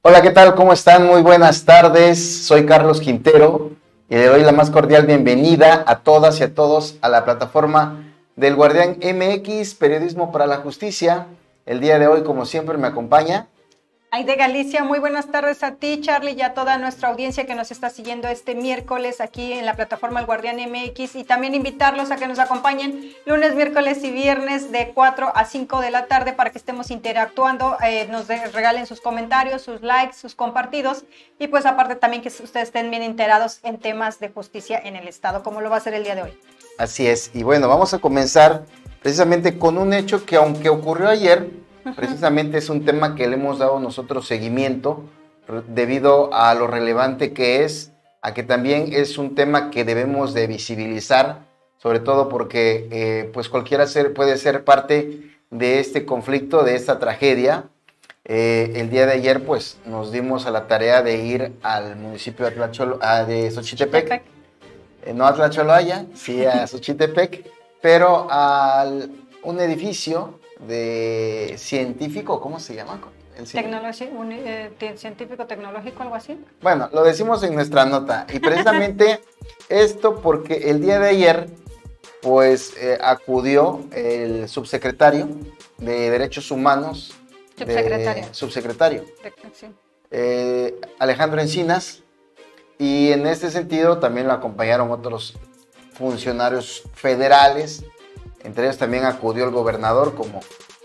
Hola, ¿qué tal? ¿Cómo están? Muy buenas tardes. Soy Carlos Quintero y le doy la más cordial bienvenida a todas y a todos a la plataforma del Guardián MX, Periodismo para la Justicia. El día de hoy, como siempre, me acompaña Aide Galicia. Muy buenas tardes a ti, Charlie, y a toda nuestra audiencia que nos está siguiendo este miércoles aquí en la plataforma El Guardián MX, y también invitarlos a que nos acompañen lunes, miércoles y viernes de 4 a 5 de la tarde para que estemos interactuando, nos regalen sus comentarios, sus likes, sus compartidos, y pues aparte también que ustedes estén bien enterados en temas de justicia en el Estado, como lo va a ser el día de hoy. Así es. Y bueno, vamos a comenzar precisamente con un hecho que, aunque ocurrió ayer, precisamente es un tema que le hemos dado nosotros seguimiento debido a lo relevante que es, a que también es un tema que debemos de visibilizar, sobre todo porque pues cualquiera puede ser parte de este conflicto, de esta tragedia. El día de ayer pues nos dimos a la tarea de ir al municipio de Xochitepec, no a Tlacholoaya, sí a Xochitepec, pero a un edificio de científico, ¿cómo se llama? Científico tecnológico, algo así. Bueno, lo decimos en nuestra nota, y precisamente esto porque el día de ayer pues acudió el subsecretario de Derechos Humanos, subsecretario Sí. Alejandro Encinas, y en este sentido también lo acompañaron otros funcionarios federales. Entre ellos también acudió el gobernador como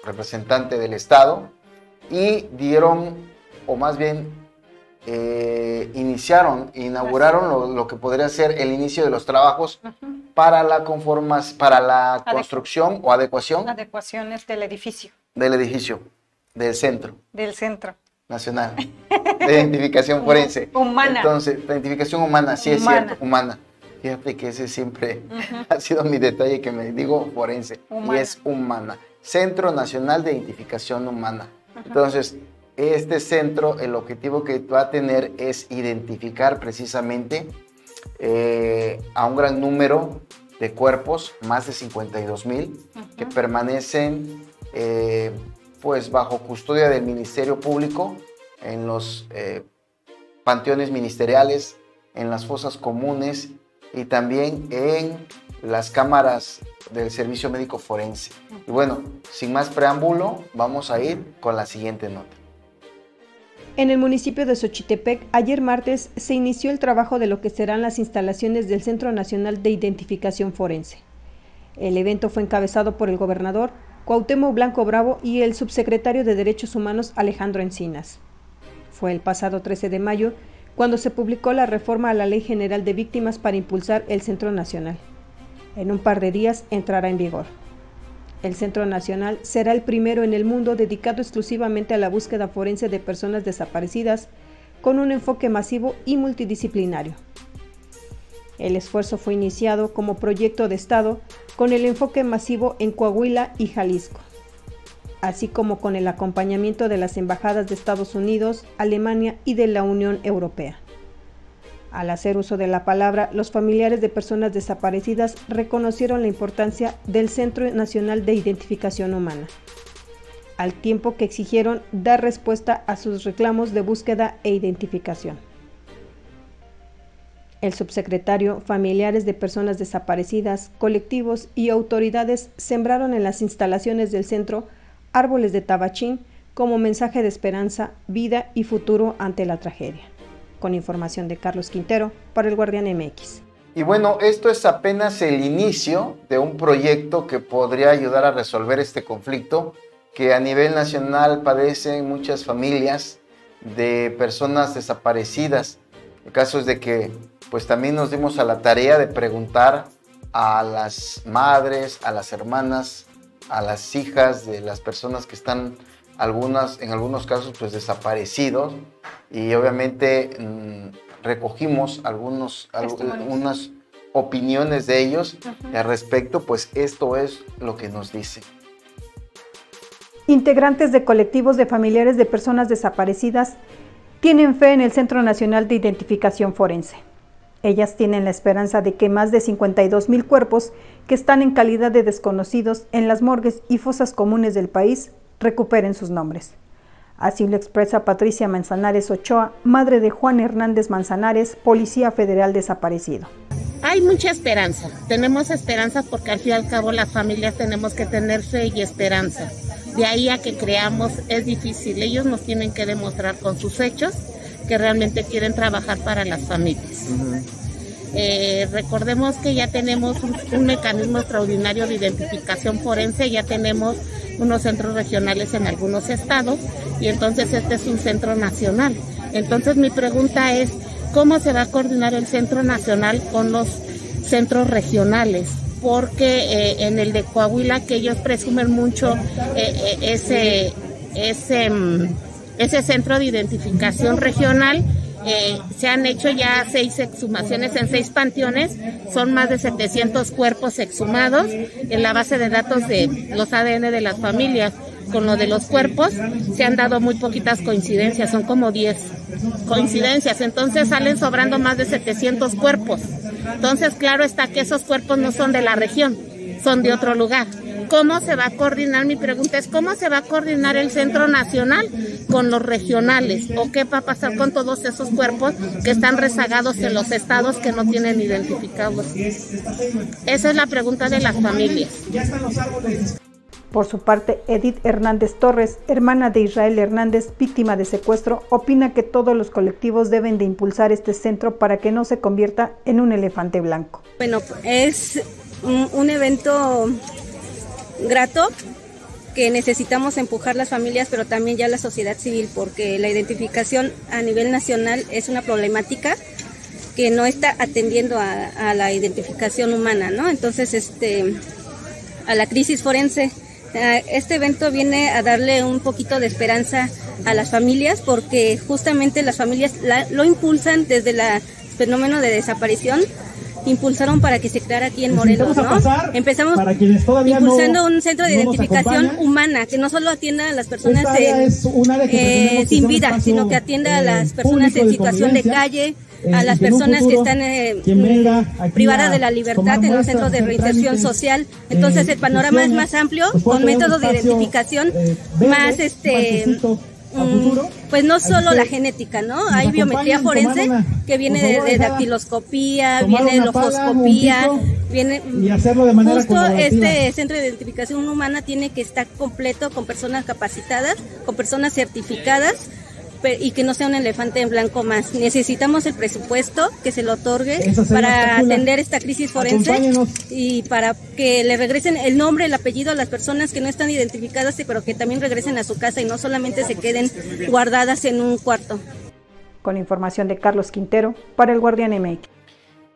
representante del estado y dieron, o más bien inauguraron lo que podría ser el inicio de los trabajos para la construcción o adecuación. Adecuaciones del edificio. Del Centro Nacional de Identificación Forense. Humana. Entonces, la identificación humana, sí, es cierto, humana. Fíjate que ese siempre ha sido mi detalle, que me digo forense, y es humana. Centro Nacional de Identificación Humana. Entonces, este centro, el objetivo que va a tener es identificar precisamente a un gran número de cuerpos, más de 52,000, que permanecen pues bajo custodia del Ministerio Público en los panteones ministeriales, en las fosas comunes y también en las cámaras del Servicio Médico Forense. Y bueno, sin más preámbulo, vamos a ir con la siguiente nota. En el municipio de Xochitepec, ayer martes, se inició el trabajo de lo que serán las instalaciones del Centro Nacional de Identificación Forense. El evento fue encabezado por el gobernador Cuauhtémoc Blanco Bravo y el subsecretario de Derechos Humanos Alejandro Encinas. Fue el pasado 13 de mayo cuando se publicó la reforma a la Ley General de Víctimas para impulsar el Centro Nacional. En un par de días entrará en vigor. El Centro Nacional será el primero en el mundo dedicado exclusivamente a la búsqueda forense de personas desaparecidas, con un enfoque masivo y multidisciplinario. El esfuerzo fue iniciado como proyecto de Estado con el enfoque masivo en Coahuila y Jalisco, así como con el acompañamiento de las embajadas de Estados Unidos, Alemania y de la Unión Europea. Al hacer uso de la palabra, los familiares de personas desaparecidas reconocieron la importancia del Centro Nacional de Identificación Humana, al tiempo que exigieron dar respuesta a sus reclamos de búsqueda e identificación. El subsecretario, familiares de personas desaparecidas, colectivos y autoridades sembraron en las instalaciones del centro árboles de tabachín como mensaje de esperanza, vida y futuro ante la tragedia. Con información de Carlos Quintero para el Guardián MX. Y bueno, esto es apenas el inicio de un proyecto que podría ayudar a resolver este conflicto que a nivel nacional padecen muchas familias de personas desaparecidas. El caso es de que pues también nos dimos a la tarea de preguntar a las madres, a las hermanas, a las hijas de las personas que están en algunos casos pues desaparecidos, y obviamente recogimos algunas opiniones de ellos y al respecto, pues esto es lo que nos dicen. Integrantes de colectivos de familiares de personas desaparecidas tienen fe en el Centro Nacional de Identificación Forense. Ellas tienen la esperanza de que más de 52,000 cuerpos que están en calidad de desconocidos en las morgues y fosas comunes del país recuperen sus nombres. Así lo expresa Patricia Manzanares Ochoa, madre de Juan Hernández Manzanares, policía federal desaparecido. Hay mucha esperanza, tenemos esperanza porque al fin y al cabo las familias tenemos que tener fe y esperanza. De ahí a que creamos es difícil, ellos nos tienen que demostrar con sus hechos que realmente quieren trabajar para las familias. Recordemos que ya tenemos un mecanismo extraordinario de identificación forense, ya tenemos unos centros regionales en algunos estados y entonces este es un centro nacional. Entonces mi pregunta es, ¿cómo se va a coordinar el centro nacional con los centros regionales? Porque en el de Coahuila, que ellos presumen mucho ese centro de identificación regional, se han hecho ya 6 exhumaciones en 6 panteones, son más de 700 cuerpos exhumados en la base de datos de los ADN de las familias. Con lo de los cuerpos se han dado muy poquitas coincidencias, son como 10 coincidencias, entonces salen sobrando más de 700 cuerpos. Entonces claro está que esos cuerpos no son de la región, son de otro lugar. ¿Cómo se va a coordinar? Mi pregunta es, ¿cómo se va a coordinar el centro nacional con los regionales? ¿O qué va a pasar con todos esos cuerpos que están rezagados en los estados que no tienen identificados? Esa es la pregunta de las familias. Por su parte, Edith Hernández Torres, hermana de Israel Hernández, víctima de secuestro, opina que todos los colectivos deben de impulsar este centro para que no se convierta en un elefante blanco. Bueno, es un evento grato que necesitamos empujar las familias, pero también ya la sociedad civil, porque la identificación a nivel nacional es una problemática que no está atendiendo a la identificación humana, ¿no? Entonces, a la crisis forense. Este evento viene a darle un poquito de esperanza a las familias, porque justamente las familias lo impulsan desde el fenómeno de desaparición, impulsaron para que se creara aquí en Morelos, ¿no? Empezamos impulsando un centro de identificación humana, que no solo atienda a las personas sin vida, sino que atienda a las personas en situación de calle, a las personas que están privadas de la libertad en un centro de reinserción social. Entonces el panorama es más amplio, con métodos de identificación más pues no solo la genética, ¿no? Hay biometría forense que viene de dactiloscopía, viene lofoscopía, viene justo este centro de identificación humana tiene que estar completo con personas capacitadas, con personas certificadas, y que no sea un elefante en blanco más. Necesitamos el presupuesto que se lo otorgue para atender esta crisis forense y para que le regresen el nombre, el apellido a las personas que no están identificadas, pero que también regresen a su casa y no solamente se queden guardadas en un cuarto. Con información de Carlos Quintero para el Guardián MX.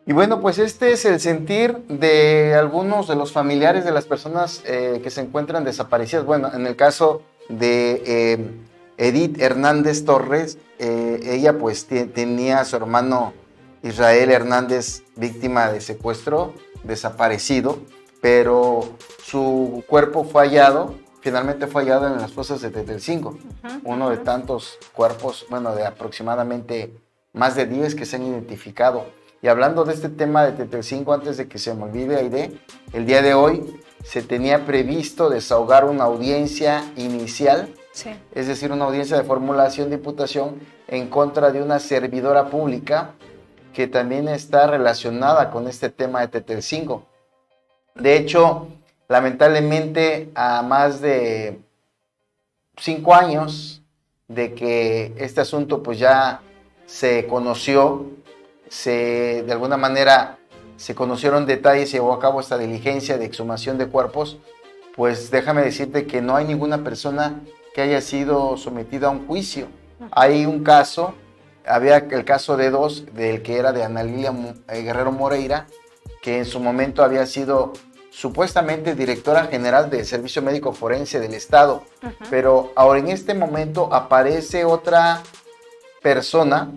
Y bueno, pues este es el sentir de algunos de los familiares de las personas que se encuentran desaparecidas. Bueno, en el caso de Edith Hernández Torres, ella pues tenía a su hermano Israel Hernández víctima de secuestro, desaparecido, pero su cuerpo fue hallado, finalmente fue hallado en las fosas de Tetelcingo, uno de tantos cuerpos, bueno, de aproximadamente más de 10 que se han identificado. Y hablando de este tema de Tetelcingo, antes de que se me olvide, Aide, el día de hoy se tenía previsto desahogar una audiencia inicial, es decir, una audiencia de formulación de imputación en contra de una servidora pública que también está relacionada con este tema de Tetelcingo. De hecho, lamentablemente, a más de 5 años de que este asunto pues ya se conoció, de alguna manera se conocieron detalles y se llevó a cabo esta diligencia de exhumación de cuerpos, pues déjame decirte que no hay ninguna persona que haya sido sometida a un juicio. Hay un caso, había el caso de 2, del que era de Ana Lilia Guerrero Moreira, que en su momento había sido supuestamente directora general del Servicio Médico Forense del Estado, pero ahora en este momento aparece otra persona,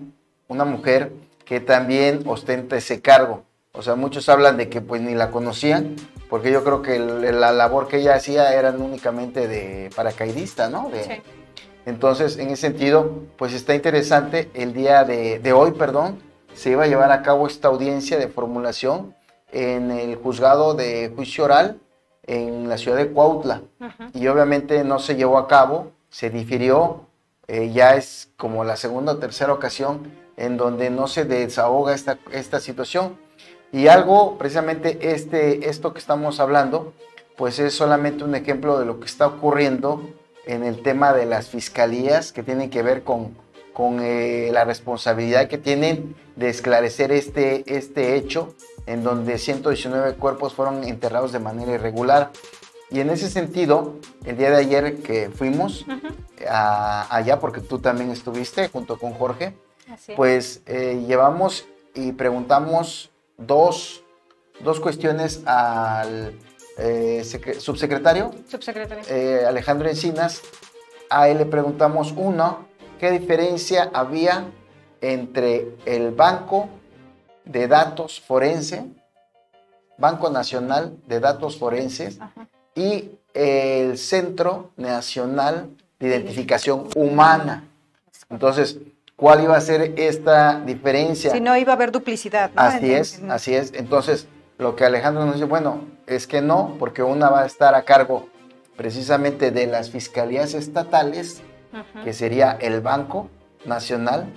una mujer, que también ostenta ese cargo. O sea, muchos hablan de que pues ni la conocían, porque yo creo que la labor que ella hacía era únicamente de paracaidista, ¿no? Entonces, en ese sentido, pues está interesante. El día de hoy, se iba a llevar a cabo esta audiencia de formulación en el juzgado de juicio oral en la ciudad de Cuautla. Y obviamente no se llevó a cabo, se difirió ya es como la segunda o tercera ocasión en donde no se desahoga esta situación. Y algo, precisamente esto que estamos hablando, pues es solamente un ejemplo de lo que está ocurriendo en el tema de las fiscalías, que tienen que ver con la responsabilidad que tienen de esclarecer este hecho, en donde 119 cuerpos fueron enterrados de manera irregular. Y en ese sentido, el día de ayer que fuimos allá, porque tú también estuviste junto con Jorge, pues llevamos y preguntamos dos cuestiones al subsecretario Alejandro Encinas. A él le preguntamos, uno, ¿qué diferencia había entre el Banco de Datos Forense, Banco Nacional de Datos Forenses, y el Centro Nacional de Identificación Humana? Entonces, ¿cuál iba a ser esta diferencia? Si no iba a haber duplicidad, ¿no? Así es. Entonces, lo que Alejandro nos dice, bueno, es que no, porque una va a estar a cargo precisamente de las fiscalías estatales, que sería el Banco Nacional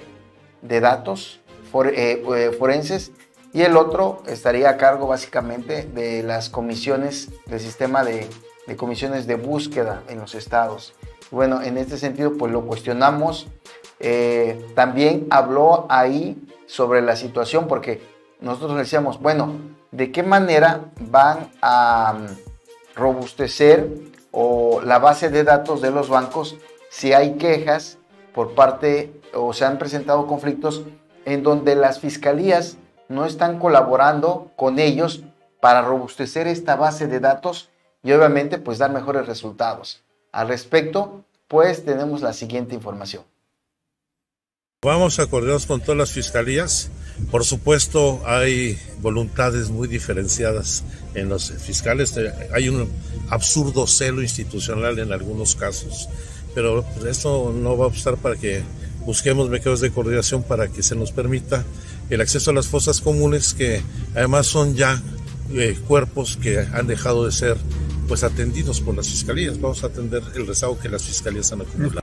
de Datos Forenses, y el otro estaría a cargo básicamente de las comisiones del sistema de comisiones de búsqueda en los estados. Bueno, en este sentido, pues lo cuestionamos. También habló ahí sobre la situación, porque nosotros le decíamos, bueno, ¿de qué manera van a robustecer o la base de datos de los bancos si hay quejas por parte o se han presentado conflictos en donde las fiscalías no están colaborando con ellos para robustecer esta base de datos y obviamente pues dar mejores resultados? Al respecto, pues tenemos la siguiente información. Vamos a coordinarnos con todas las fiscalías. Por supuesto, hay voluntades muy diferenciadas en los fiscales. Hay un absurdo celo institucional en algunos casos, pero esto no va a obstar para que busquemos mecanismos de coordinación para que se nos permita el acceso a las fosas comunes, que además son ya cuerpos que han dejado de ser pues atendidos por las fiscalías. Vamos a atender el rezago que las fiscalías han acumulado.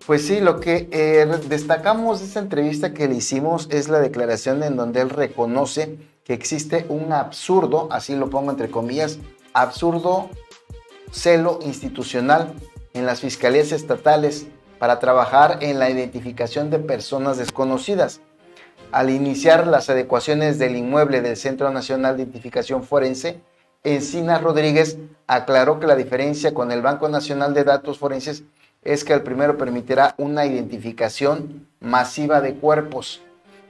Pues sí, lo que destacamos de esta entrevista que le hicimos es la declaración en donde él reconoce que existe un absurdo, así lo pongo entre comillas, absurdo celo institucional en las fiscalías estatales para trabajar en la identificación de personas desconocidas. Al iniciar las adecuaciones del inmueble del Centro Nacional de Identificación Forense, Encinas Rodríguez aclaró que la diferencia con el Banco Nacional de Datos Forenses es que el primero permitirá una identificación masiva de cuerpos,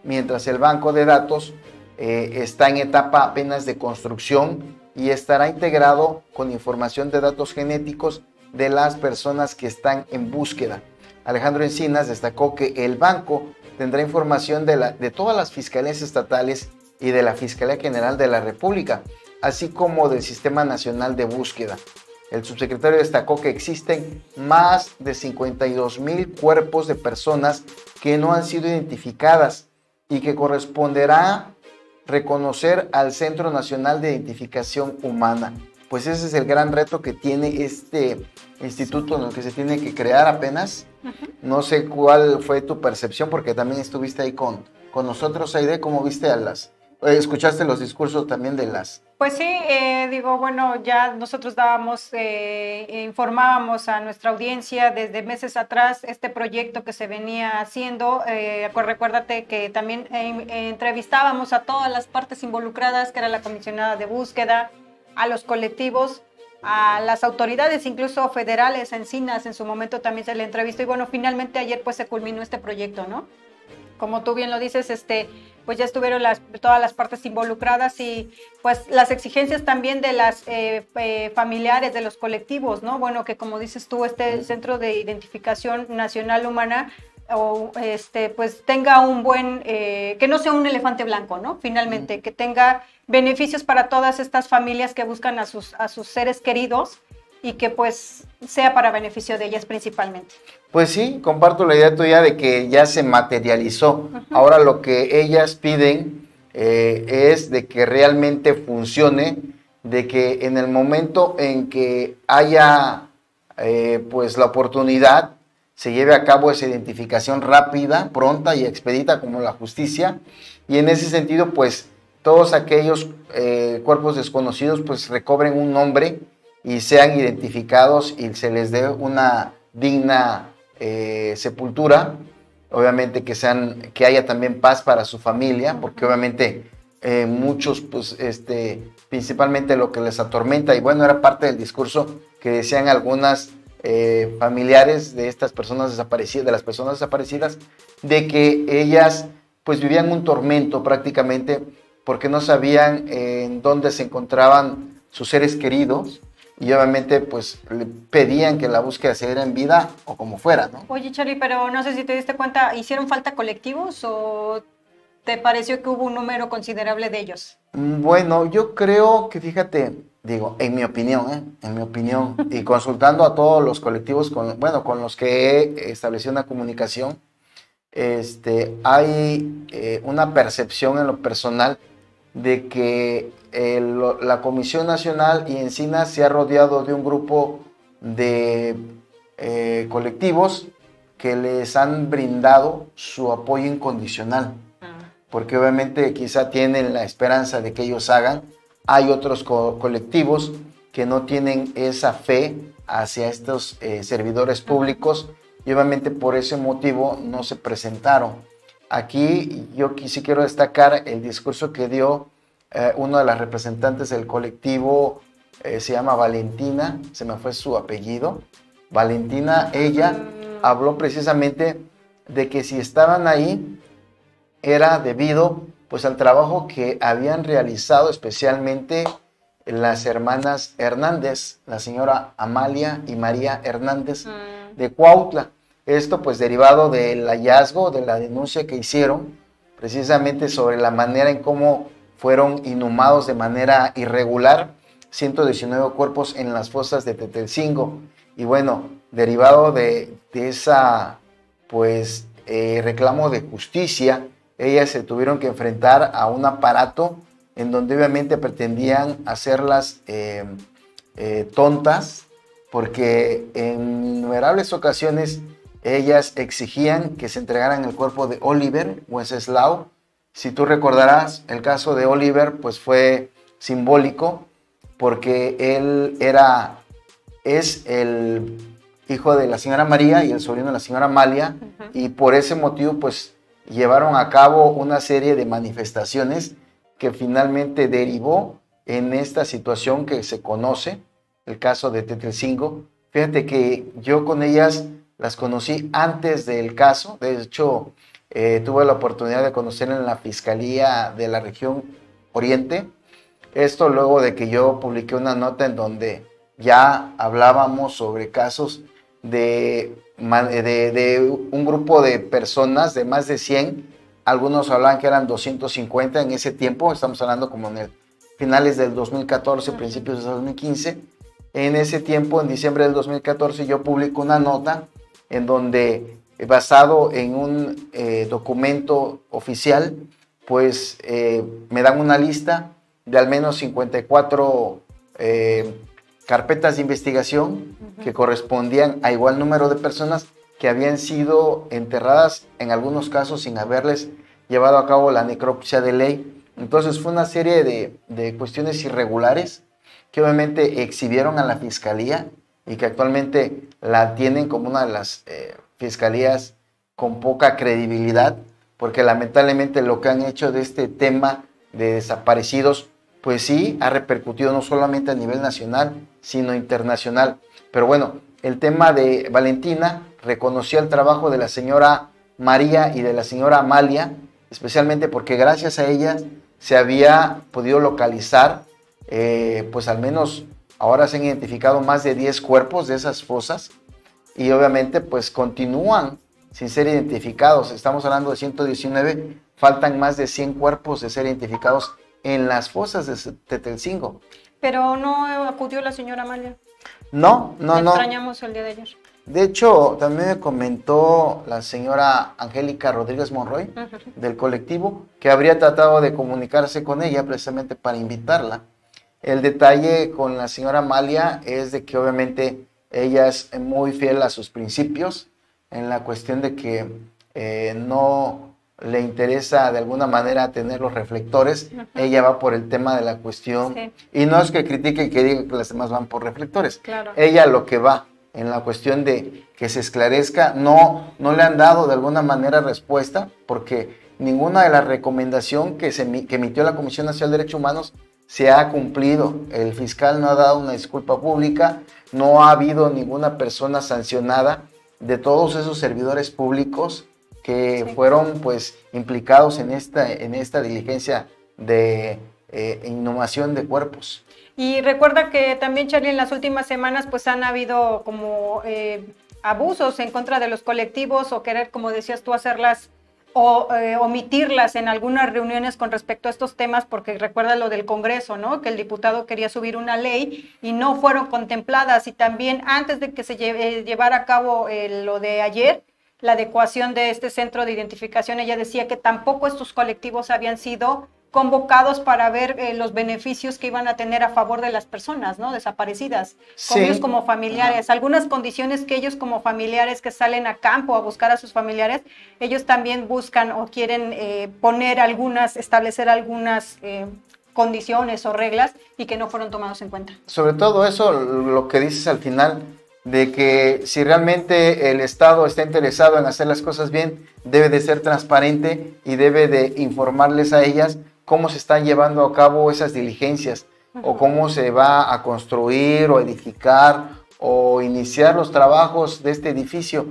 mientras el banco de datos está en etapa apenas de construcción y estará integrado con información de datos genéticos de las personas que están en búsqueda. Alejandro Encinas destacó que el banco tendrá información de todas las fiscalías estatales y de la Fiscalía General de la República, así como del Sistema Nacional de Búsqueda. El subsecretario destacó que existen más de 52,000 cuerpos de personas que no han sido identificadas y que corresponderá reconocer al Centro Nacional de Identificación Humana. Pues ese es el gran reto que tiene este instituto en el que se tiene que crear apenas. No sé cuál fue tu percepción, porque también estuviste ahí con nosotros, Aide. ¿Cómo viste escuchaste los discursos también de las... Pues sí, bueno, ya nosotros informábamos a nuestra audiencia desde meses atrás este proyecto que se venía haciendo. Recuérdate que también entrevistábamos a todas las partes involucradas, que era la comisionada de búsqueda, a los colectivos, a las autoridades, incluso federales. Encinas en su momento también se le entrevistó y bueno, finalmente ayer pues se culminó este proyecto, ¿no? Como tú bien lo dices, pues ya estuvieron todas las partes involucradas y pues las exigencias también de las familiares de los colectivos, ¿no? Bueno, que como dices tú, este Centro de Identificación Nacional Humana pues tenga un buen, que no sea un elefante blanco, ¿no? Finalmente, que tenga beneficios para todas estas familias que buscan a sus seres queridos y que pues sea para beneficio de ellas principalmente. Pues sí, comparto la idea tuya de que ya se materializó. Ahora lo que ellas piden es de que realmente funcione, de que en el momento en que haya pues la oportunidad se lleve a cabo esa identificación rápida, pronta y expedita como la justicia. Y en ese sentido, pues todos aquellos cuerpos desconocidos pues recobren un nombre y sean identificados y se les dé una digna sepultura. Obviamente que haya también paz para su familia, porque obviamente muchos, pues, principalmente lo que les atormenta, y bueno, era parte del discurso que decían algunas familiares de estas personas desaparecidas, de las personas desaparecidas, de que ellas pues vivían un tormento prácticamente porque no sabían en dónde se encontraban sus seres queridos, y obviamente pues le pedían que la búsqueda se diera en vida o como fuera, ¿no? Oye, Charlie, pero no sé si te diste cuenta, ¿hicieron falta colectivos o te pareció que hubo un número considerable de ellos? Bueno, yo creo que, fíjate, digo, en mi opinión, y consultando a todos los colectivos con los que he establecido una comunicación, hay una percepción en lo personal de que la Comisión Nacional y Encinas se ha rodeado de un grupo de colectivos que les han brindado su apoyo incondicional, porque obviamente quizá tienen la esperanza de que ellos hagan. Hay otros colectivos que no tienen esa fe hacia estos servidores públicos y obviamente por ese motivo no se presentaron. Aquí yo sí quiero destacar el discurso que dio una de las representantes del colectivo, se llama Valentina, se me fue su apellido. Valentina, ella habló precisamente de que si estaban ahí era debido pues al trabajo que habían realizado especialmente las hermanas Hernández, la señora Amalia y María Hernández de Cuautla. Esto pues derivado del hallazgo, de la denuncia que hicieron precisamente sobre la manera en cómo fueron inhumados de manera irregular 119 cuerpos en las fosas de Tetelcingo. Y bueno, derivado de esa pues reclamo de justicia, ellas se tuvieron que enfrentar a un aparato en donde obviamente pretendían hacerlas tontas, porque en innumerables ocasiones ellas exigían que se entregaran el cuerpo de Oliver Wenceslao. Si tú recordarás, el caso de Oliver pues fue simbólico porque él es el hijo de la señora María y el sobrino de la señora Amalia, y por ese motivo pues llevaron a cabo una serie de manifestaciones que finalmente derivó en esta situación que se conoce, el caso de Tetelcingo. Fíjate que yo con ellas las conocí antes del caso. De hecho, tuve la oportunidad de conocer en la Fiscalía de la Región Oriente. Esto luego de que yo publiqué una nota en donde ya hablábamos sobre casos de un grupo de personas, de más de 100, algunos hablaban que eran 250 en ese tiempo, estamos hablando como en finales del 2014, principios del 2015. En ese tiempo, en diciembre del 2014, yo publico una nota en donde, basado en un documento oficial, pues me dan una lista de al menos 54 carpetas de investigación que correspondían a igual número de personas que habían sido enterradas en algunos casos sin haberles llevado a cabo la necropsia de ley. Entonces fue una serie de cuestiones irregulares que obviamente exhibieron a la Fiscalía y que actualmente la tienen como una de las fiscalías con poca credibilidad, porque lamentablemente lo que han hecho de este tema de desaparecidos, pues sí, ha repercutido no solamente a nivel nacional, sino internacional. Pero bueno, el tema de Valentina reconoció el trabajo de la señora María y de la señora Amalia, especialmente porque gracias a ellas se había podido localizar, pues al menos ahora se han identificado más de 10 cuerpos de esas fosas, y obviamente pues continúan sin ser identificados. Estamos hablando de 119, faltan más de 100 cuerpos de ser identificados en las fosas de Tetelcingo. Pero no acudió la señora Amalia. No. Extrañamos el día de ayer. De hecho, también me comentó la señora Angélica Rodríguez Monroy, del colectivo, que habría tratado de comunicarse con ella precisamente para invitarla. El detalle con la señora Amalia es de que obviamente ella es muy fiel a sus principios en la cuestión de que no le interesa de alguna manera tener los reflectores, ella va por el tema de la cuestión, y no es que critique y que diga que las demás van por reflectores, claro. Ella lo que va en la cuestión de que se esclarezca, no le han dado de alguna manera respuesta, porque ninguna de las recomendaciones que emitió la Comisión Nacional de Derechos Humanos se ha cumplido. El fiscal no ha dado una disculpa pública, no ha habido ninguna persona sancionada de todos esos servidores públicos que fueron pues implicados en esta diligencia de inhumación de cuerpos. Y recuerda que también, Charly, en las últimas semanas pues han habido como abusos en contra de los colectivos, o querer, como decías tú, hacerlas o omitirlas en algunas reuniones con respecto a estos temas, porque recuerda lo del Congreso, ¿no? Que el diputado quería subir una ley y no fueron contempladas, y también antes de que se llevara a cabo lo de ayer, la adecuación de este centro de identificación, ella decía que tampoco estos colectivos habían sido convocados para ver los beneficios que iban a tener a favor de las personas, ¿no? Desaparecidas, con ellos como familiares. Algunas condiciones que ellos como familiares que salen a campo a buscar a sus familiares, ellos también buscan o quieren establecer algunas condiciones o reglas, y que no fueron tomados en cuenta. Sobre todo eso, lo que dices al final, de que si realmente el Estado está interesado en hacer las cosas bien, debe de ser transparente y debe de informarles a ellas cómo se están llevando a cabo esas diligencias, o cómo se va a construir o edificar o iniciar los trabajos de este edificio.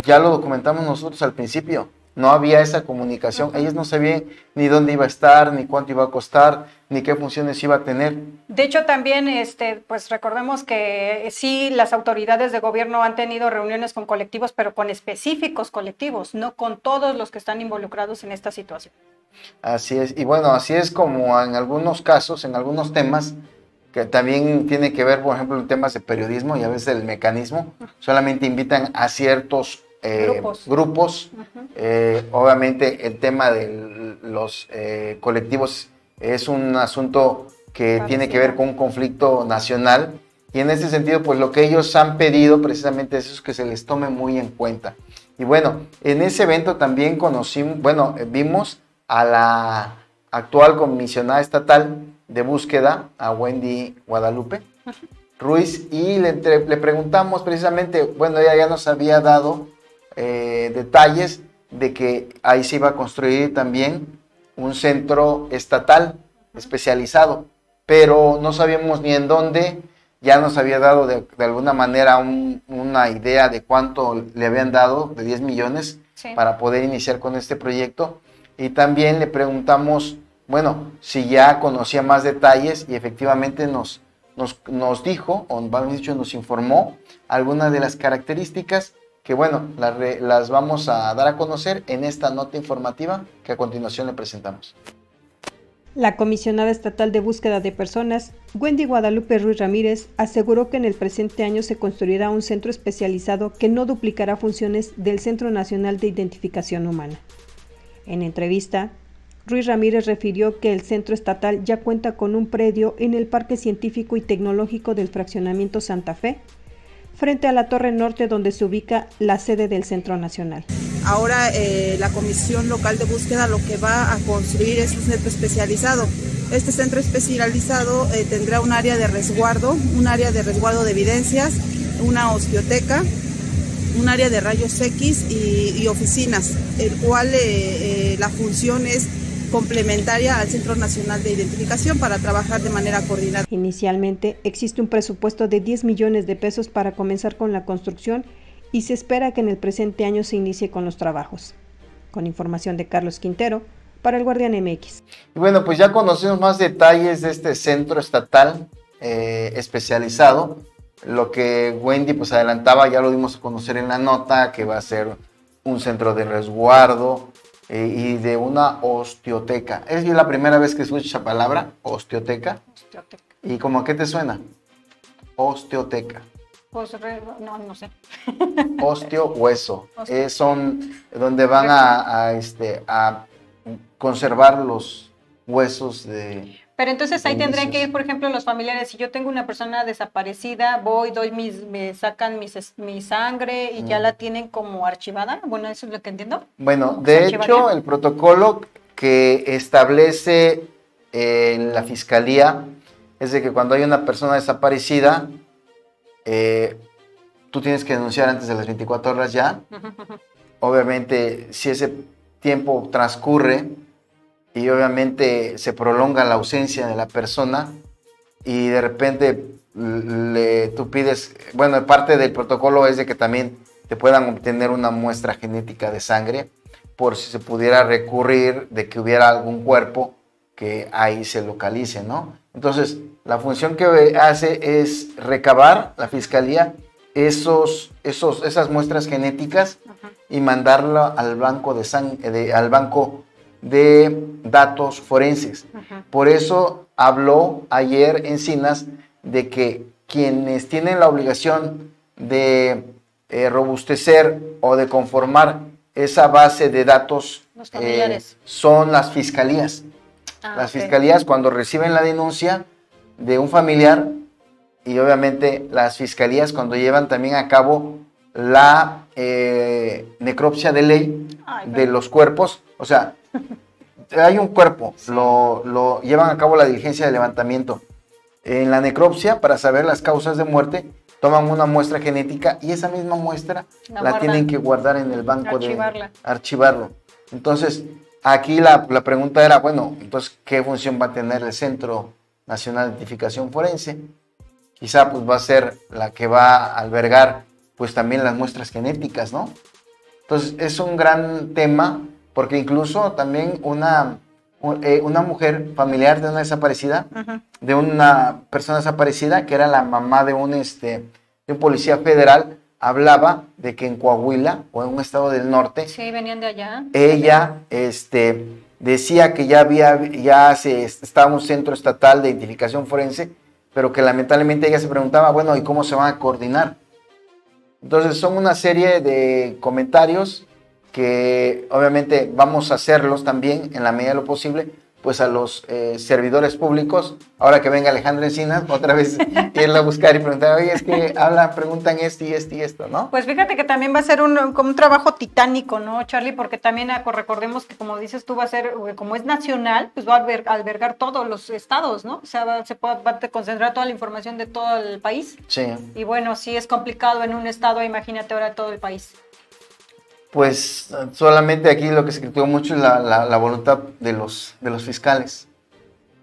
Ya lo documentamos nosotros al principio, no había esa comunicación, ellos no sabían ni dónde iba a estar, ni cuánto iba a costar, ni qué funciones iba a tener. De hecho, también pues recordemos que sí, las autoridades de gobierno han tenido reuniones con colectivos, pero con específicos colectivos, no con todos los que están involucrados en esta situación. Así es, y bueno, así es como en algunos casos, en algunos temas, que también tiene que ver, por ejemplo, en temas de periodismo y a veces el mecanismo, solamente invitan a ciertos grupos. Obviamente el tema de los colectivos es un asunto que tiene que ver con un conflicto nacional, y en ese sentido, pues lo que ellos han pedido precisamente es que se les tome muy en cuenta. Y bueno, en ese evento también vimos a la actual comisionada estatal de búsqueda, a Wendy Guadalupe Ruiz, y le preguntamos precisamente, bueno, ella ya nos había dado detalles de que ahí se iba a construir también un centro estatal especializado, pero no sabíamos ni en dónde. Ya nos había dado de alguna manera una idea de cuánto le habían dado, de 10 millones, para poder iniciar con este proyecto. Y también le preguntamos, bueno, si ya conocía más detalles, y efectivamente nos dijo, o más dicho, nos informó algunas de las características que, bueno, las vamos a dar a conocer en esta nota informativa que a continuación le presentamos. La comisionada estatal de búsqueda de personas, Wendy Guadalupe Ruiz Ramírez, aseguró que en el presente año se construirá un centro especializado que no duplicará funciones del Centro Nacional de Identificación Humana. En entrevista, Ruiz Ramírez refirió que el centro estatal ya cuenta con un predio en el Parque Científico y Tecnológico del Fraccionamiento Santa Fe, frente a la Torre Norte, donde se ubica la sede del Centro Nacional. Ahora la Comisión Local de Búsqueda lo que va a construir es un centro especializado. Este centro especializado tendrá un área de resguardo de evidencias, una osteoteca, un área de rayos X y oficinas, el cual la función es complementaria al Centro Nacional de Identificación para trabajar de manera coordinada. Inicialmente existe un presupuesto de 10 millones de pesos para comenzar con la construcción, y se espera que en el presente año se inicie con los trabajos. Con información de Carlos Quintero, para El Guardián MX. Y bueno, pues ya conocemos más detalles de este centro estatal especializado. Lo que Wendy pues adelantaba, ya lo dimos a conocer en la nota, que va a ser un centro de resguardo y de una osteoteca. Es la primera vez que escucho esa palabra, osteoteca. Osteoteca. ¿Y cómo a qué te suena? Osteoteca. Pues no sé. Osteo, hueso. Son donde van a conservar los huesos de Pero entonces ahí tendrían que ir, por ejemplo, los familiares. Si yo tengo una persona desaparecida, voy, me sacan mi sangre y ya la tienen como archivada. Bueno, eso es lo que entiendo. Bueno, de hecho, el protocolo que establece la Fiscalía es de que cuando hay una persona desaparecida, tú tienes que denunciar antes de las 24 horas ya. Obviamente, si ese tiempo transcurre y obviamente se prolonga la ausencia de la persona y de repente tú pides, bueno, parte del protocolo es de que también te puedan obtener una muestra genética de sangre por si se pudiera recurrir de que hubiera algún cuerpo que ahí se localice, ¿no? Entonces, la función que hace es recabar la Fiscalía esas muestras genéticas y mandarlo al banco de datos forenses. Por eso habló ayer Encinas de que quienes tienen la obligación de robustecer o de conformar esa base de datos son las fiscalías. Las fiscalías, cuando reciben la denuncia de un familiar, y obviamente las fiscalías cuando llevan también a cabo la necropsia de ley de los cuerpos, o sea, hay un cuerpo, lo llevan a cabo la diligencia de levantamiento. En la necropsia, para saber las causas de muerte, toman una muestra genética y esa misma muestra la tienen que guardar en el banco archivarlo. Entonces, aquí la pregunta era, bueno, entonces, ¿qué función va a tener el Centro Nacional de Identificación Forense? Quizá pues va a ser la que va a albergar pues también las muestras genéticas, ¿no? Entonces, es un gran tema, porque incluso también una mujer familiar de una desaparecida, de una persona desaparecida, que era la mamá de un policía federal, hablaba de que en Coahuila, o en un estado del norte, sí, venían de allá, ella decía que estaba un centro estatal de identificación forense, pero que lamentablemente ella se preguntaba, bueno, ¿y cómo se van a coordinar? Entonces son una serie de comentarios que obviamente vamos a hacerlos también en la medida de lo posible, pues a los servidores públicos. Ahora que venga Alejandra Encinas, otra vez irla a buscar y preguntar, oye, es que preguntan esto y esto y esto, ¿no? Pues fíjate que también va a ser como un trabajo titánico, ¿no, Charlie? Porque también recordemos que, como dices tú, va a ser, como es nacional, pues va a albergar todos los estados, ¿no? O sea, va a concentrar toda la información de todo el país. Sí. Y bueno, si es complicado en un estado, imagínate ahora todo el país. Pues solamente aquí lo que se criticó mucho es la voluntad de los fiscales.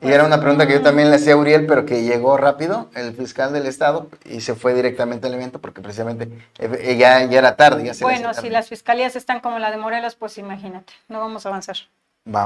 Y era una pregunta que yo también le hacía a Uriel, pero que llegó rápido, el fiscal del estado, y se fue directamente al evento porque precisamente ya era tarde. Bueno, si las fiscalías están como la de Morelos, pues imagínate, no vamos a avanzar.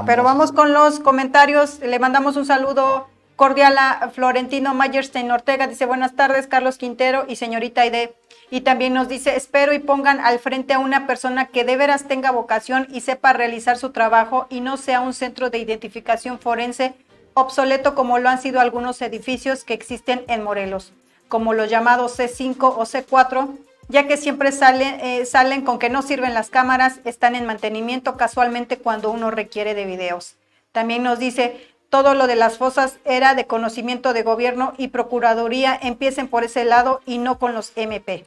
Pero vamos con los comentarios. Le mandamos un saludo cordial a Florentino Mayerstein Ortega. Dice, buenas tardes, Carlos Quintero y señorita Aide. Y también nos dice, espero y pongan al frente a una persona que de veras tenga vocación y sepa realizar su trabajo y no sea un centro de identificación forense obsoleto como lo han sido algunos edificios que existen en Morelos, como los llamados C5 o C4, ya que siempre salen con que no sirven las cámaras, están en mantenimiento casualmente cuando uno requiere de videos. También nos dice, todo lo de las fosas era de conocimiento de gobierno y procuraduría, empiecen por ese lado y no con los MP.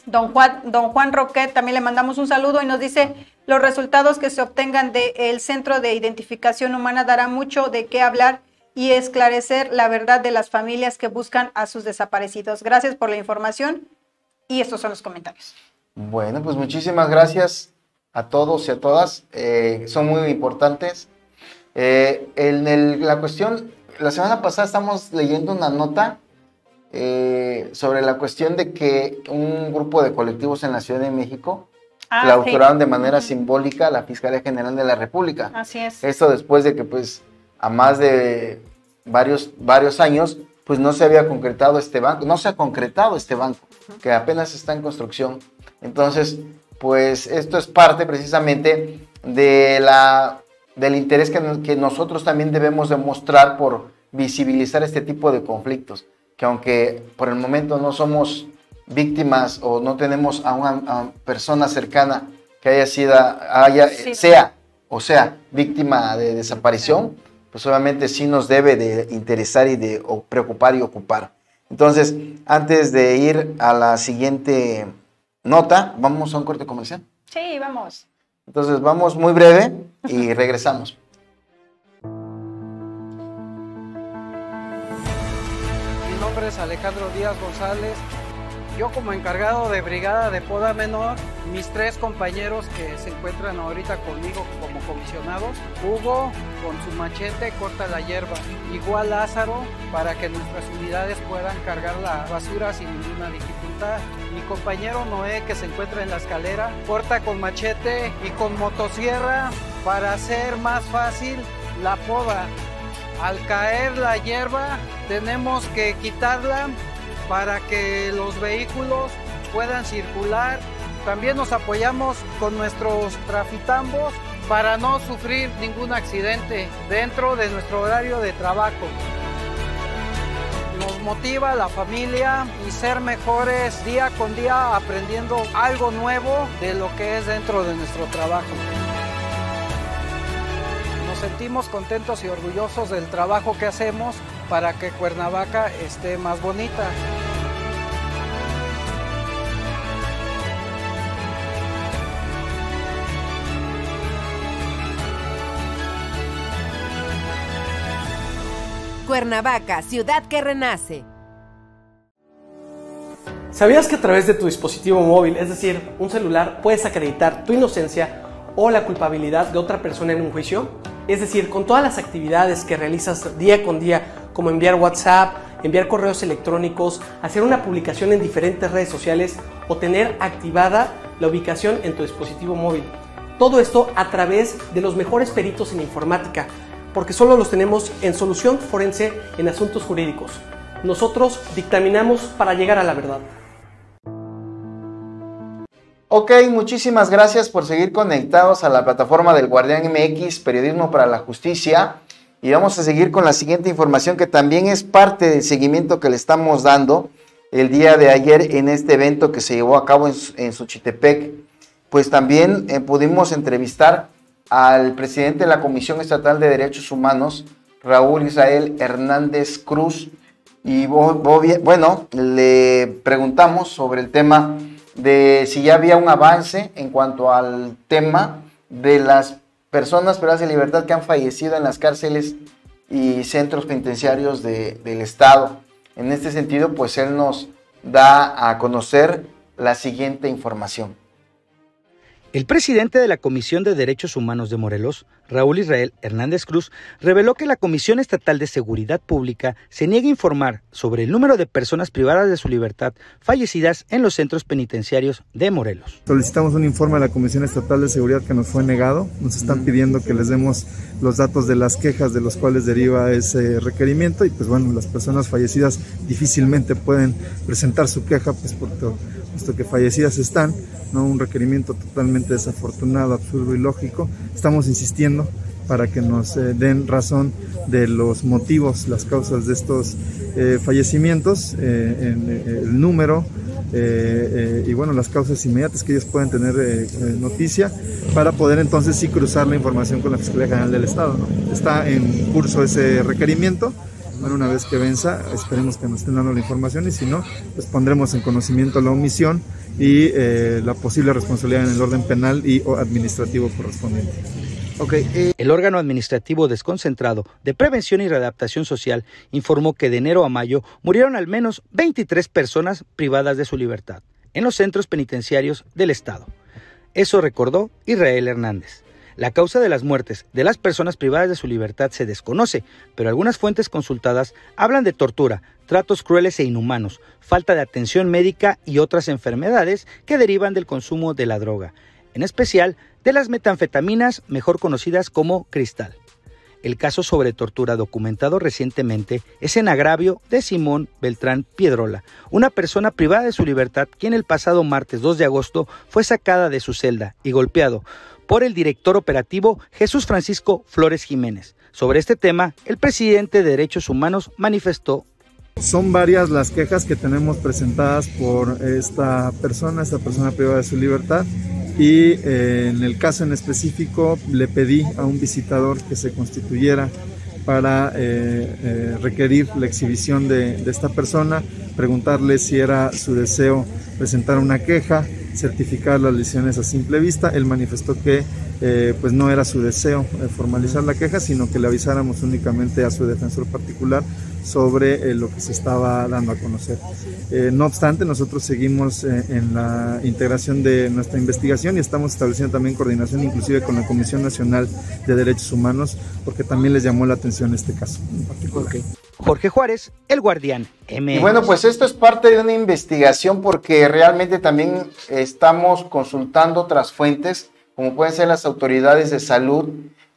Don Juan Roquet, también le mandamos un saludo y nos dice, los resultados que se obtengan del Centro de Identificación Humana dará mucho de qué hablar y esclarecer la verdad de las familias que buscan a sus desaparecidos. Gracias por la información y estos son los comentarios. Bueno, pues muchísimas gracias a todos y a todas, son muy importantes. La cuestión, la semana pasada estamos leyendo una nota sobre la cuestión de que un grupo de colectivos en la Ciudad de México clausuraron de manera simbólica la Fiscalía General de la República. Así es. Esto después de que pues a más de varios años pues no se había concretado este banco, no se ha concretado este banco, que apenas está en construcción. Entonces, pues esto es parte precisamente del interés que nosotros también debemos demostrar por visibilizar este tipo de conflictos, que aunque por el momento no somos víctimas o no tenemos a una persona cercana que sea víctima de desaparición, pues obviamente sí nos debe de interesar y de preocupar y ocupar. Entonces, antes de ir a la siguiente nota, ¿vamos a un corte comercial? Sí, vamos. Entonces, vamos muy breve y regresamos. Mi nombre es Alejandro Díaz González. Yo como encargado de brigada de poda menor, mis 3 compañeros que se encuentran ahorita conmigo como comisionados, Hugo con su machete corta la hierba, igual Lázaro para que nuestras unidades puedan cargar la basura sin ninguna dificultad. Mi compañero Noé, que se encuentra en la escalera, corta con machete y con motosierra para hacer más fácil la poda. Al caer la hierba tenemos que quitarla para que los vehículos puedan circular. También nos apoyamos con nuestros trafitambos para no sufrir ningún accidente dentro de nuestro horario de trabajo. Nos motiva la familia y ser mejores día con día aprendiendo algo nuevo de lo que es dentro de nuestro trabajo. Nos sentimos contentos y orgullosos del trabajo que hacemos para que Cuernavaca esté más bonita. Cuernavaca, ciudad que renace. ¿Sabías que a través de tu dispositivo móvil, es decir, un celular, puedes acreditar tu inocencia o la culpabilidad de otra persona en un juicio? Es decir, con todas las actividades que realizas día con día, como enviar WhatsApp, enviar correos electrónicos, hacer una publicación en diferentes redes sociales o tener activada la ubicación en tu dispositivo móvil. Todo esto a través de los mejores peritos en informática, porque solo los tenemos en Solución Forense en Asuntos Jurídicos. Nosotros dictaminamos para llegar a la verdad. Ok, muchísimas gracias por seguir conectados a la plataforma del Guardián MX, Periodismo para la Justicia. Y vamos a seguir con la siguiente información que también es parte del seguimiento que le estamos dando el día de ayer en este evento que se llevó a cabo en Xochitepec. Pues también pudimos entrevistar al presidente de la Comisión Estatal de Derechos Humanos, Raúl Israel Hernández Cruz. Y bueno, le preguntamos sobre el tema de si ya había un avance en cuanto al tema de las personas privadas de libertad que han fallecido en las cárceles y centros penitenciarios del estado. En este sentido, pues él nos da a conocer la siguiente información. El presidente de la Comisión de Derechos Humanos de Morelos, Raúl Israel Hernández Cruz, reveló que la Comisión Estatal de Seguridad Pública se niega a informar sobre el número de personas privadas de su libertad fallecidas en los centros penitenciarios de Morelos. Solicitamos un informe a la Comisión Estatal de Seguridad que nos fue negado. Nos están pidiendo que les demos los datos de las quejas de los cuales deriva ese requerimiento y pues bueno, las personas fallecidas difícilmente pueden presentar su queja pues puesto que fallecidas están, ¿no? Un requerimiento totalmente desafortunado, absurdo y lógico. Estamos insistiendo para que nos den razón de los motivos, las causas de estos fallecimientos, el número y bueno, las causas inmediatas que ellos pueden tener noticia para poder entonces sí cruzar la información con la Fiscalía General del Estado, ¿no? Está en curso ese requerimiento. Bueno, una vez que venza, esperemos que nos estén dando la información y si no, pues pondremos en conocimiento la omisión y la posible responsabilidad en el orden penal y o administrativo correspondiente. El órgano administrativo desconcentrado de Prevención y Readaptación Social informó que de enero a mayo murieron al menos 23 personas privadas de su libertad en los centros penitenciarios del estado. Eso recordó Israel Hernández. La causa de las muertes de las personas privadas de su libertad se desconoce, pero algunas fuentes consultadas hablan de tortura, tratos crueles e inhumanos, falta de atención médica y otras enfermedades que derivan del consumo de la droga, en especial de las metanfetaminas, mejor conocidas como cristal. El caso sobre tortura documentado recientemente es en agravio de Simón Beltrán Piedrola, una persona privada de su libertad quien el pasado martes 2 de agosto fue sacada de su celda y golpeado por el director operativo Jesús Francisco Flores Jiménez. Sobre este tema, el presidente de Derechos Humanos manifestó: son varias las quejas que tenemos presentadas por esta persona privada de su libertad y en el caso en específico le pedí a un visitador que se constituyera para requerir la exhibición de esta persona, preguntarle si era su deseo presentar una queja, certificar las lesiones a simple vista. Él manifestó que pues no era su deseo formalizar la queja, sino que le avisáramos únicamente a su defensor particular sobre lo que se estaba dando a conocer. No obstante, nosotros seguimos en la integración de nuestra investigación y estamos estableciendo también coordinación inclusive con la Comisión Nacional de Derechos Humanos, porque también les llamó la atención este caso en particular. Okay. Jorge Juárez, El Guardián MX. Y bueno, pues esto es parte de una investigación porque realmente también estamos consultando otras fuentes, como pueden ser las autoridades de salud.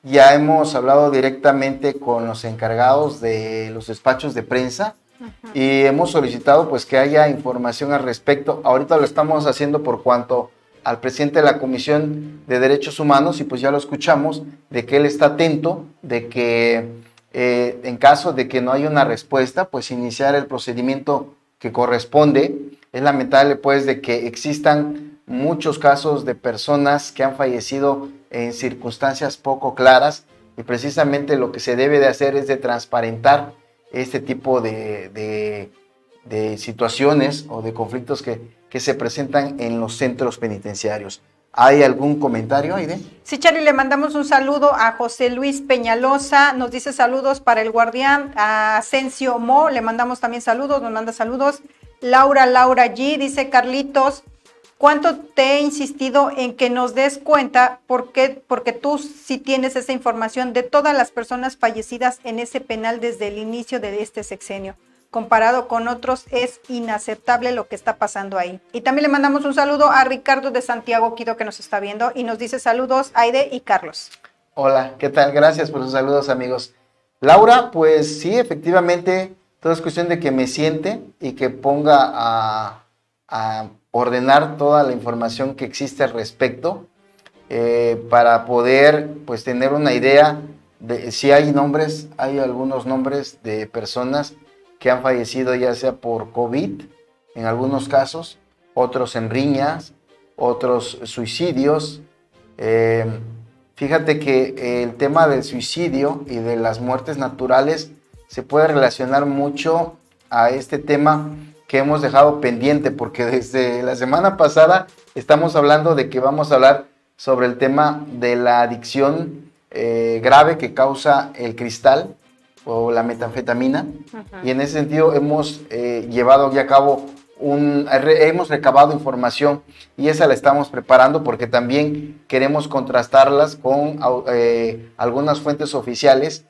Ya hemos hablado directamente con los encargados de los despachos de prensa y hemos solicitado pues que haya información al respecto. Ahorita lo estamos haciendo por cuanto al presidente de la Comisión de Derechos Humanos, y pues ya lo escuchamos, de que él está atento, de que en caso de que no haya una respuesta, pues iniciar el procedimiento que corresponde. Es lamentable pues de que existan muchos casos de personas que han fallecido en circunstancias poco claras, y precisamente lo que se debe de hacer es de transparentar este tipo de situaciones o de conflictos que se presentan en los centros penitenciarios. ¿Hay algún comentario, Aide? Sí, Charly, le mandamos un saludo a José Luis Peñalosa, nos dice saludos para El Guardián. A Asensio Mo, le mandamos también saludos, nos manda saludos. Laura G, dice Carlitos, ¿cuánto te he insistido en que nos des cuenta? Porque tú sí tienes esa información de todas las personas fallecidas en ese penal desde el inicio de este sexenio. Comparado con otros, es inaceptable lo que está pasando ahí. Y también le mandamos un saludo a Ricardo de Santiago Quido, que nos está viendo, y nos dice saludos Aide y Carlos. Hola, ¿qué tal? Gracias por sus saludos, amigos. Laura, pues sí, efectivamente, todo es cuestión de que me siente y que ponga a ordenar toda la información que existe al respecto para poder pues tener una idea de si hay nombres, hay algunos nombres de personas que han fallecido ya sea por COVID, en algunos casos, otros en riñas, otros suicidios. Fíjate que el tema del suicidio y de las muertes naturales se puede relacionar mucho a este tema que hemos dejado pendiente, porque desde la semana pasada estamos hablando de que vamos a hablar sobre el tema de la adicción grave que causa el cristal o la metanfetamina, y en ese sentido hemos llevado ya a cabo hemos recabado información y esa la estamos preparando porque también queremos contrastarlas con algunas fuentes oficiales,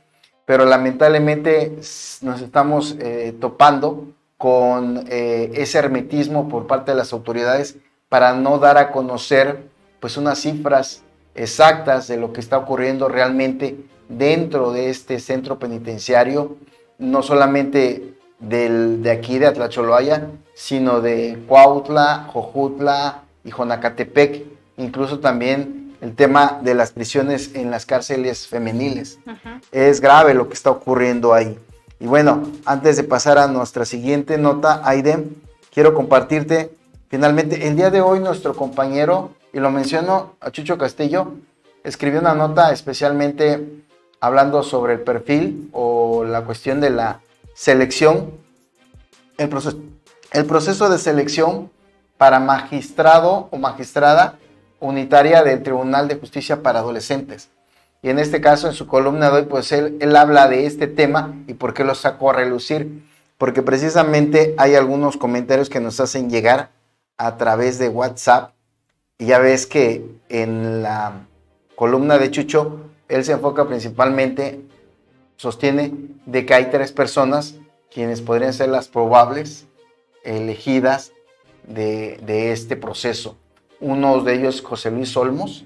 pero lamentablemente nos estamos topando con ese hermetismo por parte de las autoridades para no dar a conocer pues unas cifras exactas de lo que está ocurriendo realmente dentro de este centro penitenciario, no solamente de aquí de Atlacholoaya, sino de Cuautla, Jojutla y Jonacatepec, incluso también el tema de las prisiones en las cárceles femeniles. Es grave lo que está ocurriendo ahí. Y bueno, antes de pasar a nuestra siguiente nota, Aide, quiero compartirte, finalmente, el día de hoy nuestro compañero, y lo menciono a Chucho Castillo, escribió una nota especialmente hablando sobre el perfil o la cuestión de la selección, el proceso de selección para magistrado o magistrada unitaria del Tribunal de Justicia para Adolescentes. Y en este caso, en su columna de hoy, pues él habla de este tema y por qué lo sacó a relucir, porque precisamente hay algunos comentarios que nos hacen llegar a través de WhatsApp, y ya ves que en la columna de Chucho, él se enfoca principalmente, sostiene de que hay 3 personas quienes podrían ser las probables elegidas de este proceso. Uno de ellos es José Luis Olmos,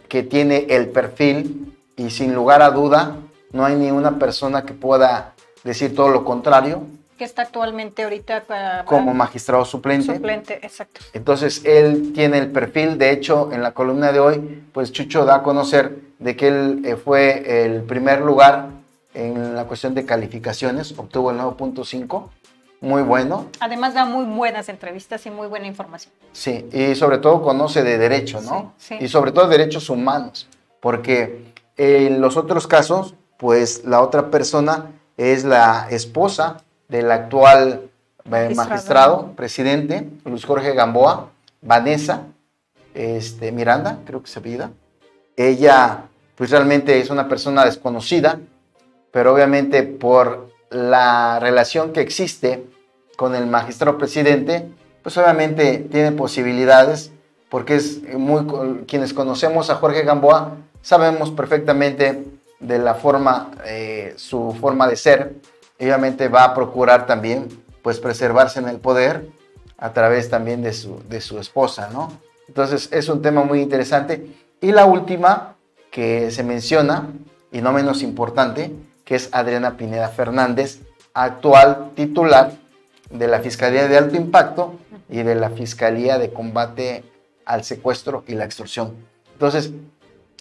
que tiene el perfil y sin lugar a duda no hay ni una persona que pueda decir todo lo contrario. Que está actualmente ahorita como magistrado suplente. Suplente, exacto. Entonces él tiene el perfil. De hecho, en la columna de hoy, pues Chucho da a conocer de que él fue el primer lugar en la cuestión de calificaciones, obtuvo el 9.5, muy bueno. Además da muy buenas entrevistas y muy buena información. Sí, y sobre todo conoce de derecho, ¿no? Sí. Y sobre todo derechos humanos, porque en los otros casos pues la otra persona es la esposa del actual magistrado, presidente, Luis Jorge Gamboa, Vanessa Miranda, creo que se apellida. Ella, pues realmente es una persona desconocida, pero obviamente por la relación que existe con el magistrado presidente, pues obviamente tiene posibilidades, porque es quienes conocemos a Jorge Gamboa, sabemos perfectamente de la forma, su forma de ser, y obviamente va a procurar también, pues, preservarse en el poder a través también de su esposa, ¿no? Entonces, es un tema muy interesante. Y la última que se menciona, y no menos importante, que es Adriana Pineda Fernández, actual titular de la Fiscalía de Alto Impacto y de la Fiscalía de Combate al Secuestro y la Extorsión. Entonces,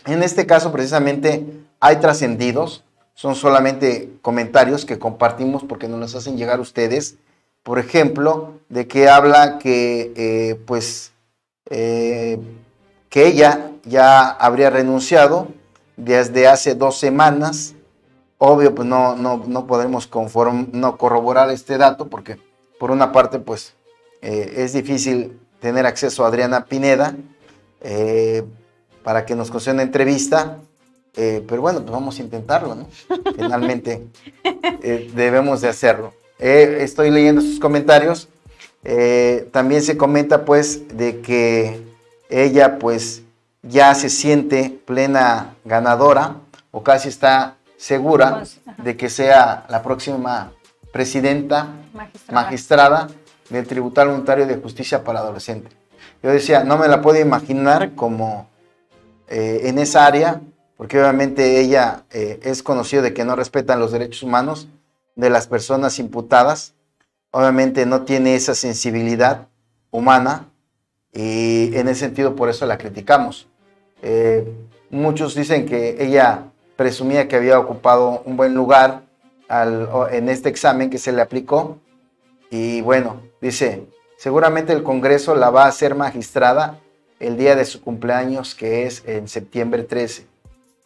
en este caso precisamente hay trascendidos, son solamente comentarios que compartimos porque nos los hacen llegar ustedes. Por ejemplo, de que habla que que ella ya habría renunciado desde hace 2 semanas. Obvio, pues no podemos corroborar este dato porque por una parte pues es difícil tener acceso a Adriana Pineda para que nos conceda una entrevista, pero bueno, pues vamos a intentarlo, ¿no? Finalmente debemos de hacerlo. Estoy leyendo sus comentarios. También se comenta pues de que ella pues ya se siente plena ganadora o casi está segura de que sea la próxima presidenta magistrada del Tribunal Unitario de Justicia para Adolescentes. Yo decía, no me la puedo imaginar como en esa área, porque obviamente ella es conocida de que no respetan los derechos humanos de las personas imputadas. Obviamente no tiene esa sensibilidad humana y en ese sentido por eso la criticamos. Muchos dicen que ella presumía que había ocupado un buen lugar en este examen que se le aplicó y bueno, dice, seguramente el Congreso la va a hacer magistrada el día de su cumpleaños, que es en septiembre 13.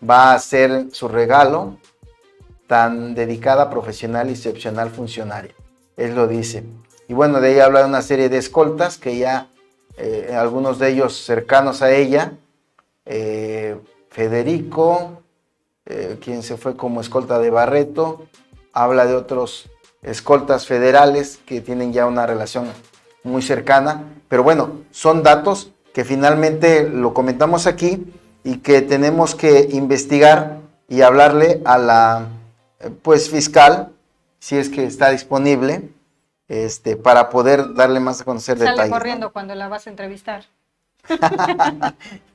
Va a ser su regalo tan dedicada, profesional y excepcional funcionaria. Él lo dice. Y bueno, de ella habla de una serie de escoltas que ya, algunos de ellos cercanos a ella, Federico, quien se fue como escolta de Barreto, habla de otros escoltas federales que tienen ya una relación muy cercana, pero bueno, son datos que finalmente lo comentamos aquí y que tenemos que investigar y hablarle a la pues fiscal, si es que está disponible, para poder darle más a conocer detalles. Sale corriendo, ¿no? Cuando la vas a entrevistar.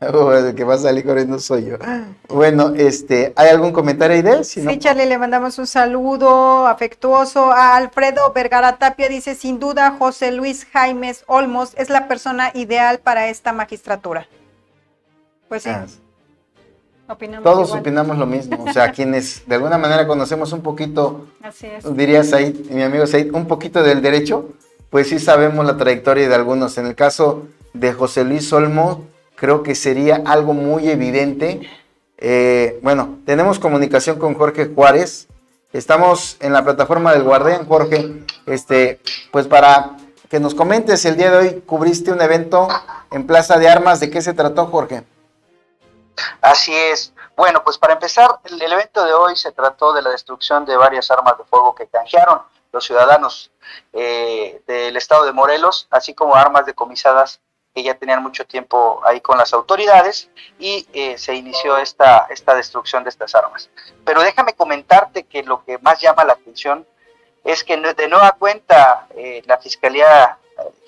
El que va a salir corriendo soy yo. Bueno, ¿hay algún comentario ahí de él? Sí, Charlie, le mandamos un saludo afectuoso a Alfredo Vergara Tapia. Dice, sin duda, José Luis Jaimes Olmos es la persona ideal para esta magistratura. Pues sí. Todos opinamos lo mismo, o sea, quienes de alguna manera conocemos un poquito, así es, diría Said, mi amigo Said, un poquito del derecho, pues sí sabemos la trayectoria de algunos. En el caso de José Luis Olmos, creo que sería algo muy evidente. Bueno, tenemos comunicación con Jorge Juárez, estamos en la plataforma del Guardián. Jorge, pues para que nos comentes, el día de hoy cubriste un evento en Plaza de Armas, ¿de qué se trató, Jorge? Así es. Bueno, pues para empezar, el evento de hoy se trató de la destrucción de varias armas de fuego que canjearon los ciudadanos del estado de Morelos, así como armas decomisadas que ya tenían mucho tiempo ahí con las autoridades, y se inició esta destrucción de estas armas. Pero déjame comentarte que lo que más llama la atención es que de nueva cuenta la Fiscalía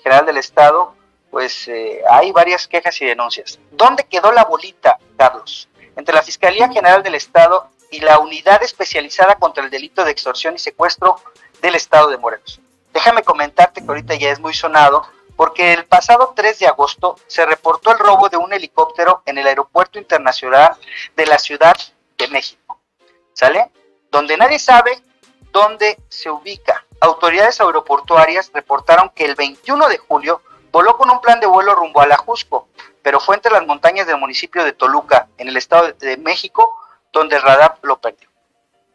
General del Estado pues hay varias quejas y denuncias. ¿Dónde quedó la bolita, Carlos? Entre la Fiscalía General del Estado y la Unidad Especializada contra el Delito de Extorsión y Secuestro del Estado de Morelos. Déjame comentarte que ahorita ya es muy sonado, porque el pasado 3 de agosto se reportó el robo de un helicóptero en el Aeropuerto Internacional de la Ciudad de México, ¿sale? Donde nadie sabe dónde se ubica. Autoridades aeroportuarias reportaron que el 21 de julio voló con un plan de vuelo rumbo a la Ajusco, pero fue entre las montañas del municipio de Toluca, en el Estado de México, donde el radar lo perdió.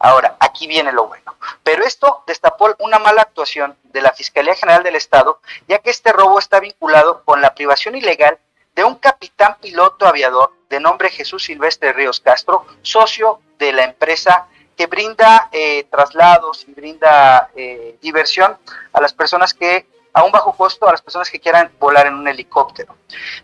Ahora, aquí viene lo bueno. Pero esto destapó una mala actuación de la Fiscalía General del Estado, ya que este robo está vinculado con la privación ilegal de un capitán piloto aviador de nombre Jesús Silvestre Ríos Castro, socio de la empresa que brinda traslados y brinda diversión a las personas que, a un bajo costo, a las personas que quieran volar en un helicóptero,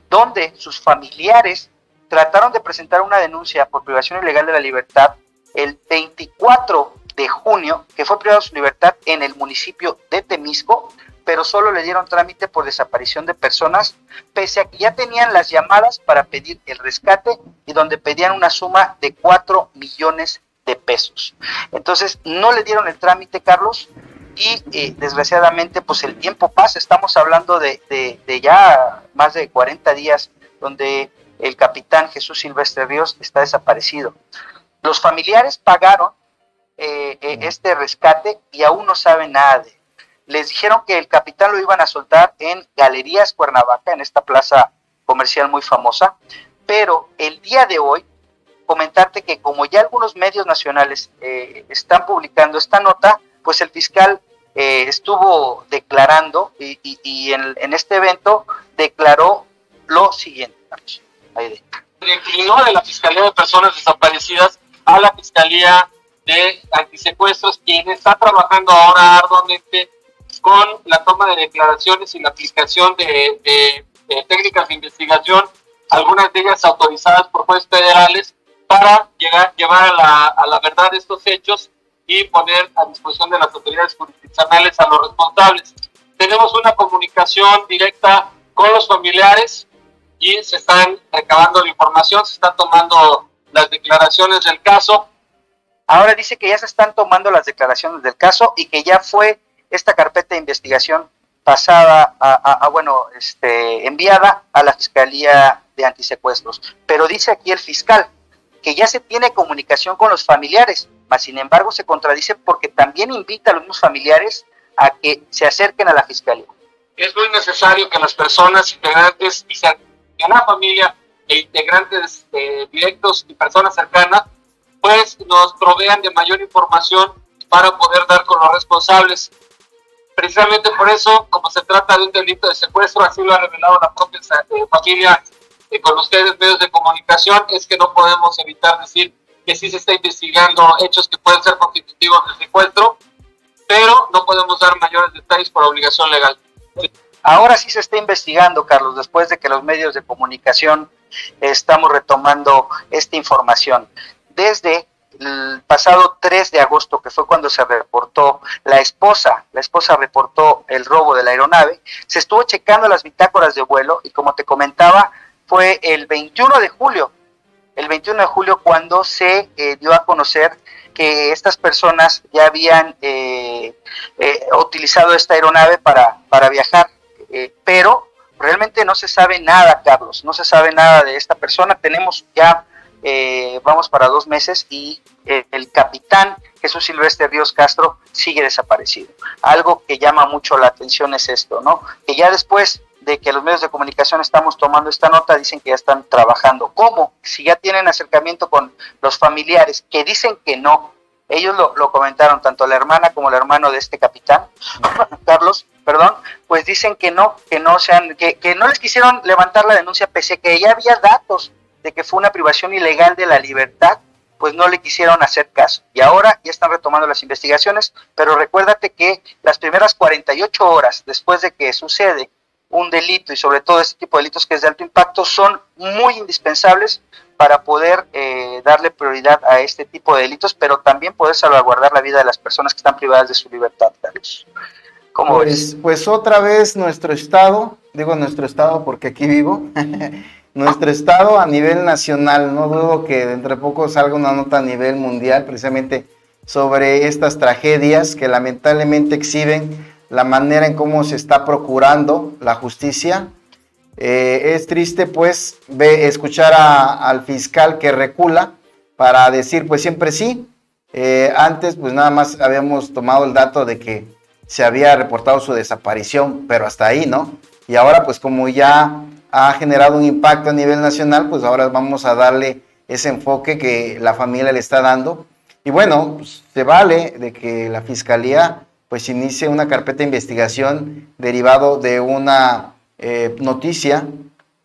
donde sus familiares trataron de presentar una denuncia por privación ilegal de la libertad el 24 de junio, que fue privado de su libertad en el municipio de Temisco, pero solo le dieron trámite por desaparición de personas, pese a que ya tenían las llamadas para pedir el rescate y donde pedían una suma de 4 millones de pesos. Entonces, no le dieron el trámite, Carlos, y desgraciadamente, pues el tiempo pasa. Estamos hablando de ya más de 40 días donde el capitán Jesús Silvestre Ríos está desaparecido. Los familiares pagaron este rescate y aún no saben nada de él. Les dijeron que el capitán lo iban a soltar en Galerías Cuernavaca, en esta plaza comercial muy famosa, pero el día de hoy, comentarte que como ya algunos medios nacionales están publicando esta nota, pues el fiscal estuvo declarando y en este evento declaró lo siguiente. Ahí declinó de la Fiscalía de Personas Desaparecidas a la Fiscalía de Antisecuestros, quien está trabajando ahora arduamente con la toma de declaraciones y la aplicación de técnicas de investigación, algunas de ellas autorizadas por jueces federales, para llevar a la verdad estos hechos y poner a disposición de las autoridades jurisdiccionales a los responsables. Tenemos una comunicación directa con los familiares y se están recabando la información, se están tomando las declaraciones del caso. Ahora dice que ya se están tomando las declaraciones del caso y que ya fue esta carpeta de investigación pasada enviada a la Fiscalía de Antisecuestros. Pero dice aquí el fiscal que ya se tiene comunicación con los familiares, mas sin embargo se contradice porque también invita a los mismos familiares a que se acerquen a la Fiscalía. Es muy necesario que las personas integrantes de la familia e integrantes directos y personas cercanas pues nos provean de mayor información para poder dar con los responsables. Precisamente por eso, como se trata de un delito de secuestro, así lo ha revelado la propia familia con ustedes, medios de comunicación, es que no podemos evitar decir que sí se está investigando hechos que pueden ser constitutivos de secuestro, pero no podemos dar mayores detalles por obligación legal. Ahora sí se está investigando, Carlos, después de que los medios de comunicación estamos retomando esta información. Desde el pasado 3 de agosto, que fue cuando se reportó la esposa reportó el robo de la aeronave, se estuvo checando las bitácoras de vuelo y como te comentaba, fue el 21 de julio cuando se dio a conocer que estas personas ya habían utilizado esta aeronave para viajar, pero realmente no se sabe nada, Carlos, no se sabe nada de esta persona. Tenemos ya, vamos para 2 meses y el capitán Jesús Silvestre Ríos Castro sigue desaparecido. Algo que llama mucho la atención es esto, ¿no? Que ya después de que los medios de comunicación estamos tomando esta nota, dicen que ya están trabajando. ¿Cómo? Si ya tienen acercamiento con los familiares, que dicen que no. Ellos lo comentaron, tanto la hermana como el hermano de este capitán, Carlos, pues dicen que no les quisieron levantar la denuncia, pese a que ya había datos de que fue una privación ilegal de la libertad, pues no le quisieron hacer caso. Y ahora ya están retomando las investigaciones, pero recuérdate que las primeras 48 horas después de que sucede un delito, y sobre todo este tipo de delitos que es de alto impacto, son muy indispensables para poder darle prioridad a este tipo de delitos, pero también poder salvaguardar la vida de las personas que están privadas de su libertad, Carlos. ¿Cómo ves? Pues otra vez nuestro estado, digo nuestro estado porque aquí vivo, nuestro estado a nivel nacional, no dudo que dentro de poco salga una nota a nivel mundial precisamente sobre estas tragedias que lamentablemente exhiben la manera en cómo se está procurando la justicia. Es triste pues escuchar al fiscal que recula para decir pues siempre sí. Antes pues nada más habíamos tomado el dato de que se había reportado su desaparición, pero hasta ahí, ¿no? Y ahora pues como ya ha generado un impacto a nivel nacional, pues ahora vamos a darle ese enfoque que la familia le está dando. Y bueno, pues, se vale de que la Fiscalía pues inicie una carpeta de investigación derivado de una noticia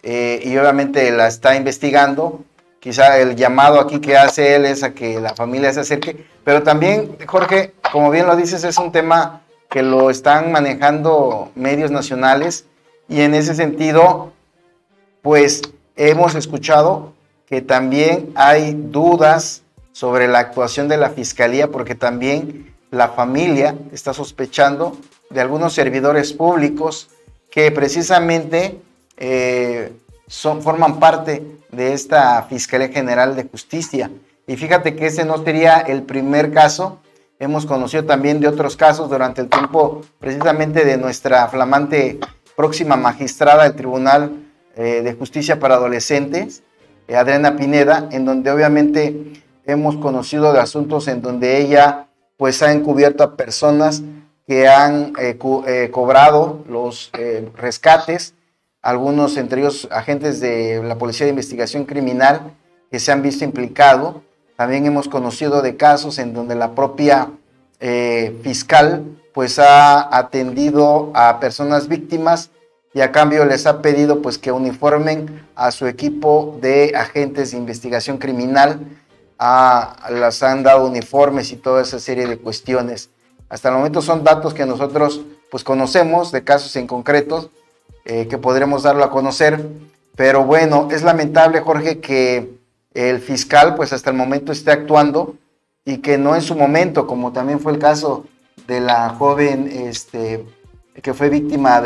y obviamente la está investigando. Quizá el llamado aquí que hace él es a que la familia se acerque, pero también, Jorge, como bien lo dices, es un tema que lo están manejando medios nacionales y en ese sentido, pues hemos escuchado que también hay dudas sobre la actuación de la Fiscalía, porque también la familia está sospechando de algunos servidores públicos que precisamente forman parte de esta Fiscalía General de Justicia. Y fíjate que ese no sería el primer caso. Hemos conocido también de otros casos durante el tiempo precisamente de nuestra flamante próxima magistrada del Tribunal de Justicia para Adolescentes, Adriana Pineda, en donde obviamente hemos conocido de asuntos en donde ella pues ha encubierto a personas que han cobrado los rescates, algunos entre ellos agentes de la Policía de Investigación Criminal que se han visto implicados. También hemos conocido de casos en donde la propia fiscal pues ha atendido a personas víctimas y a cambio les ha pedido pues que uniformen a su equipo de agentes de investigación criminal, les han dado uniformes y toda esa serie de cuestiones. Hasta el momento son datos que nosotros pues conocemos de casos en concretos que podremos darlo a conocer, pero bueno, es lamentable, Jorge, que el fiscal pues hasta el momento esté actuando y que no en su momento, como también fue el caso de la joven que fue víctima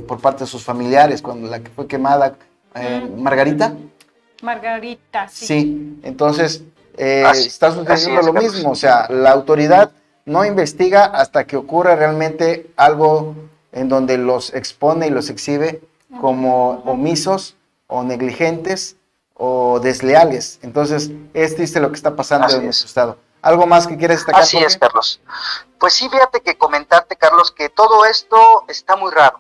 por parte de sus familiares, cuando la que fue quemada, Margarita. Margarita, sí. Sí, entonces está sucediendo lo mismo, o sea, la autoridad no investiga hasta que ocurre realmente algo en donde los expone y los exhibe como omisos o negligentes o desleales. Entonces, es triste lo que está pasando en nuestro estado. ¿Algo más que quieres destacar? Así es, Carlos. Pues sí, fíjate que comentarte, Carlos, que todo esto está muy raro,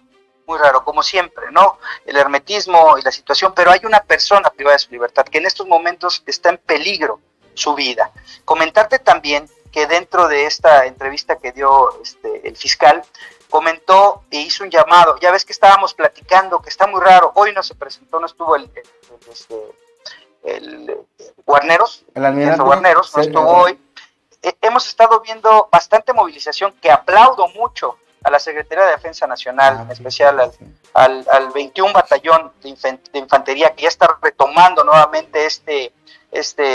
como siempre, ¿no? El hermetismo y la situación, pero hay una persona privada de su libertad que en estos momentos está en peligro su vida. Comentarte también que dentro de esta entrevista que dio el fiscal, comentó e hizo un llamado. Ya ves que estábamos platicando que está muy raro. Hoy no se presentó, no estuvo el Guarneros, Guarneros, no estuvo hoy. Hemos estado viendo bastante movilización, que aplaudo mucho a la Secretaría de Defensa Nacional, en especial al 21 Batallón de Infantería, que ya está retomando nuevamente este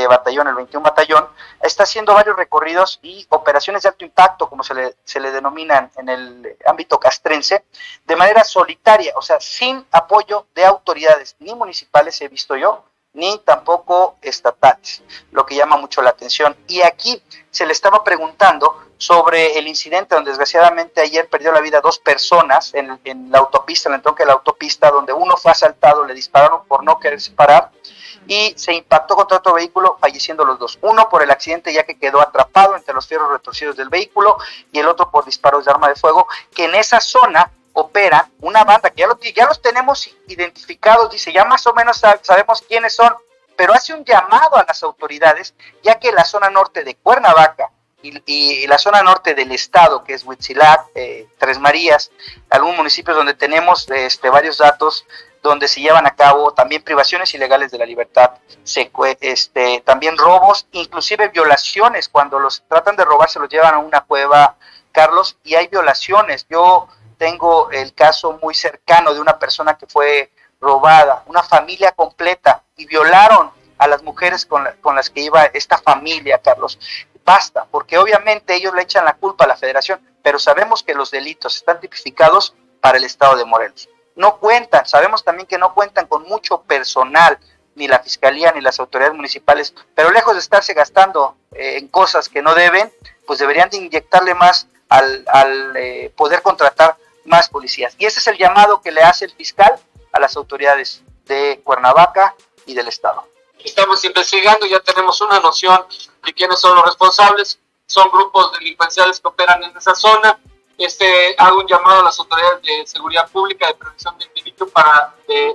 batallón, el 21 Batallón, está haciendo varios recorridos y operaciones de alto impacto, como se le denominan en el ámbito castrense, de manera solitaria, o sea, sin apoyo de autoridades ni municipales, he visto yo, ni tampoco estatales, lo que llama mucho la atención. Y aquí se le estaba preguntando sobre el incidente donde desgraciadamente ayer perdió la vida 2 personas en la autopista, en el tronco de la autopista, donde uno fue asaltado, le dispararon por no quererse parar y se impactó contra otro vehículo, falleciendo los 2. Uno por el accidente, ya que quedó atrapado entre los fierros retorcidos del vehículo, y el otro por disparos de arma de fuego, que en esa zona opera una banda que ya los tenemos identificados, dice, ya más o menos sabemos quiénes son, pero hace un llamado a las autoridades, ya que la zona norte de Cuernavaca y la zona norte del estado, que es Huitzilac, Tres Marías, algunos municipios donde tenemos varios datos, donde se llevan a cabo también privaciones ilegales de la libertad, también robos, inclusive violaciones. Cuando los tratan de robar se los llevan a una cueva, Carlos, y hay violaciones. Yo tengo el caso muy cercano de una persona que fue robada, una familia completa, y violaron a las mujeres con las que iba esta familia, Carlos. Basta, porque obviamente ellos le echan la culpa a la federación, pero sabemos que los delitos están tipificados para el estado de Morelos. No cuentan, sabemos también que no cuentan con mucho personal, ni la fiscalía ni las autoridades municipales, pero lejos de estarse gastando en cosas que no deben, pues deberían de inyectarle más al poder contratar más policías. Y ese es el llamado que le hace el fiscal a las autoridades de Cuernavaca y del estado. Estamos investigando, ya tenemos una noción de quiénes son los responsables, son grupos delincuenciales que operan en esa zona. Hago un llamado a las autoridades de seguridad pública, de prevención del delito,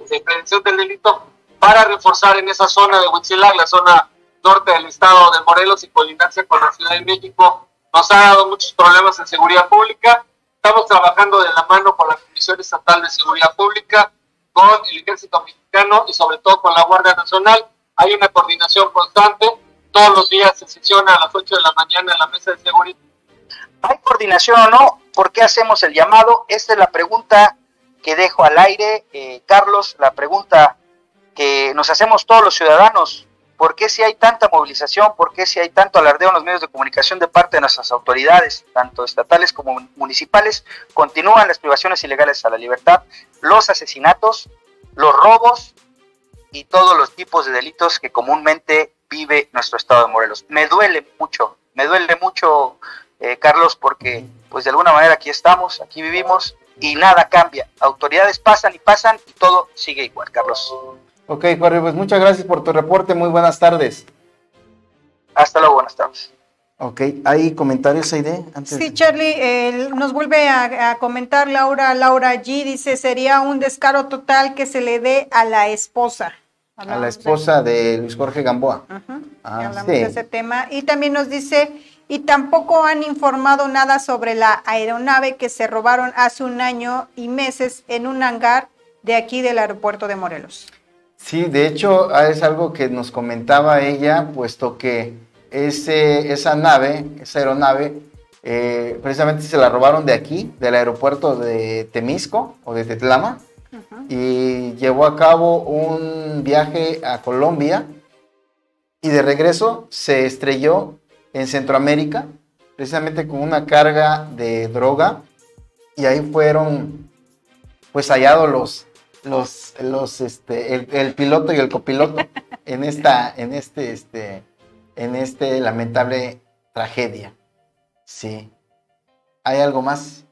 de prevención del delito, para reforzar en esa zona de Huitzilac, la zona norte del estado de Morelos y colindancia con la Ciudad de México, nos ha dado muchos problemas en seguridad pública. Estamos trabajando de la mano con la Comisión Estatal de Seguridad Pública, con el Ejército Mexicano y sobre todo con la Guardia Nacional. Hay una coordinación constante. Todos los días se sesiona a las 8 de la mañana en la mesa de seguridad. ¿Hay coordinación o no? ¿Por qué hacemos el llamado? Esta es la pregunta que dejo al aire, Carlos, la pregunta que nos hacemos todos los ciudadanos. ¿Por qué si hay tanta movilización? ¿Por qué si hay tanto alardeo en los medios de comunicación de parte de nuestras autoridades, tanto estatales como municipales, continúan las privaciones ilegales a la libertad, los asesinatos, los robos y todos los tipos de delitos que comúnmente vive nuestro estado de Morelos? Me duele mucho, Carlos, porque pues de alguna manera aquí estamos, aquí vivimos y nada cambia. Autoridades pasan y todo sigue igual, Carlos. Ok, Jorge, pues muchas gracias por tu reporte, muy buenas tardes. Hasta luego, buenas tardes. Ok, ¿hay comentarios, Aide? Sí, Charlie, nos vuelve a comentar Laura G, dice, sería un descaro total que se le dé a la esposa. A la esposa de Luis Jorge Gamboa. Hablamos de ese tema. Y también nos dice, y tampoco han informado nada sobre la aeronave que se robaron hace 1 año y meses en un hangar de aquí del aeropuerto de Morelos. Sí, de hecho es algo que nos comentaba ella, puesto que esa aeronave, precisamente se la robaron de aquí, del aeropuerto de Temisco o de Tetlama, y llevó a cabo un viaje a Colombia y de regreso se estrelló en Centroamérica, precisamente con una carga de droga, y ahí fueron pues hallados el piloto y el copiloto en este lamentable tragedia. Sí. ¿Hay algo más?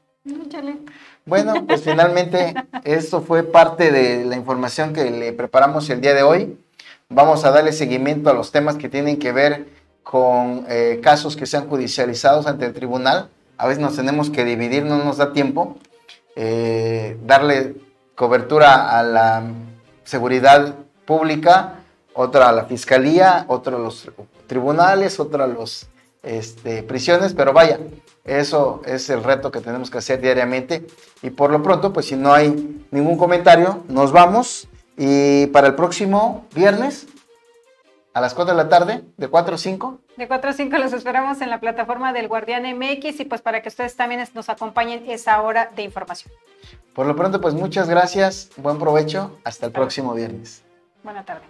Bueno, pues finalmente esto fue parte de la información que le preparamos el día de hoy. Vamos a darle seguimiento a los temas que tienen que ver con casos que sean judicializados ante el tribunal. A veces nos tenemos que dividir, no nos da tiempo. Darle cobertura a la seguridad pública, otra a la fiscalía, otro a los tribunales, otro a los prisiones, pero vaya, eso es el reto que tenemos que hacer diariamente. Y por lo pronto, pues si no hay ningún comentario, nos vamos. Y para el próximo viernes, a las 4 de la tarde, de 4 a 5. De 4 a 5 los esperamos en la plataforma del Guardián MX y pues para que ustedes también nos acompañen esa hora de información. Por lo pronto, pues muchas gracias, buen provecho, hasta el próximo viernes. Buena tarde.